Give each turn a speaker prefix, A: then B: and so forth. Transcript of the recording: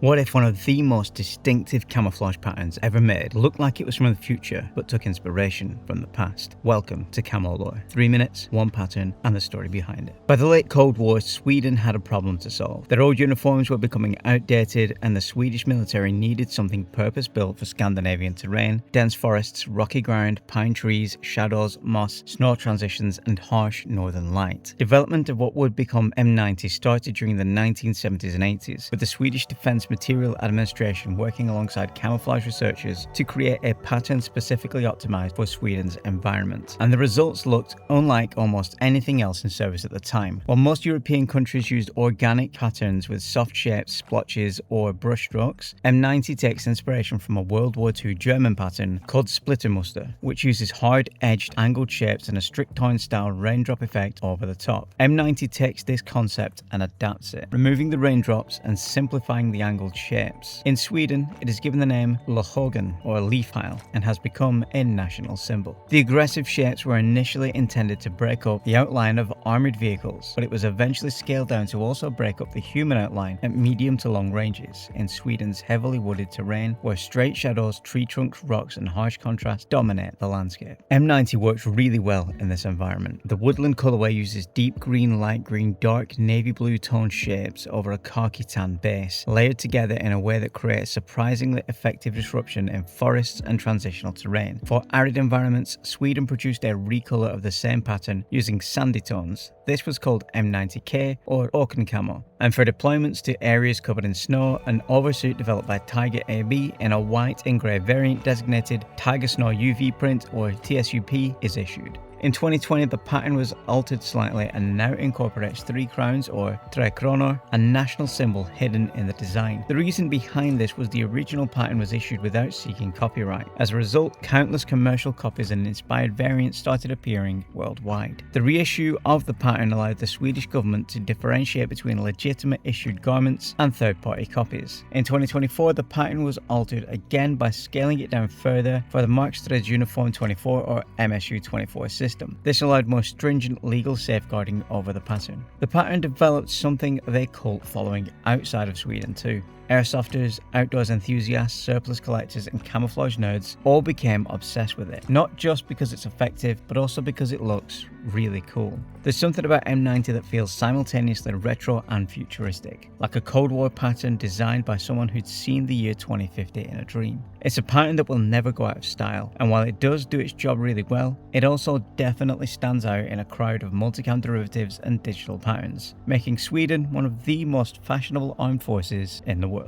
A: What if one of the most distinctive camouflage patterns ever made looked like it was from the future but took inspiration from the past? Welcome to Camo Lore. 3 minutes, one pattern, and the story behind it. By the late Cold War, Sweden had a problem to solve. Their old uniforms were becoming outdated and the Swedish military needed something purpose-built for Scandinavian terrain, dense forests, rocky ground, pine trees, shadows, moss, snow transitions, and harsh northern light. Development of what would become M90 started during the 1970s and 80s, with the Swedish Defense Material Administration working alongside camouflage researchers to create a pattern specifically optimized for Sweden's environment. And the results looked unlike almost anything else in service at the time. While most European countries used organic patterns with soft shapes, splotches, or brush strokes, M90 takes inspiration from a World War II German pattern called Splittermuster, which uses hard-edged angled shapes and a strict style raindrop effect over the top. M90 takes this concept and adapts it, removing the raindrops and simplifying the angled shapes. In Sweden, it is given the name Lohogen or leaf pile and has become a national symbol. The aggressive shapes were initially intended to break up the outline of armored vehicles, but it was eventually scaled down to also break up the human outline at medium to long ranges in Sweden's heavily wooded terrain, where straight shadows, tree trunks, rocks, and harsh contrast dominate the landscape. M90 works really well in this environment. The woodland colorway uses deep green, light green, dark navy blue toned shapes over a khaki tan base, layered together in a way that creates surprisingly effective disruption in forests and transitional terrain. For arid environments, Sweden produced a recolor of the same pattern using sandy tones. This was called M90K or Open Camo. And for deployments to areas covered in snow, an oversuit developed by Tiger AB in a white and grey variant designated Tiger Snow UV print or TSUP is issued. In 2020, the pattern was altered slightly and now incorporates 3 crowns or tre kronor, a national symbol hidden in the design. The reason behind this was the original pattern was issued without seeking copyright. As a result, countless commercial copies and inspired variants started appearing worldwide. The reissue of the pattern allowed the Swedish government to differentiate between legitimate issued garments and third-party copies. In 2024, the pattern was altered again by scaling it down further for the Markstred's Uniform 24 or MSU 24 system. This allowed more stringent legal safeguarding over the pattern. The pattern developed something of a cult following outside of Sweden too. Airsofters, outdoors enthusiasts, surplus collectors, and camouflage nerds all became obsessed with it. Not just because it's effective, but also because it looks really cool. There's something about M90 that feels simultaneously retro and futuristic, like a Cold War pattern designed by someone who'd seen the year 2050 in a dream. It's a pattern that will never go out of style, and while it does do its job really well, it also definitely stands out in a crowd of multicam derivatives and digital patterns, making Sweden one of the most fashionable armed forces in the world.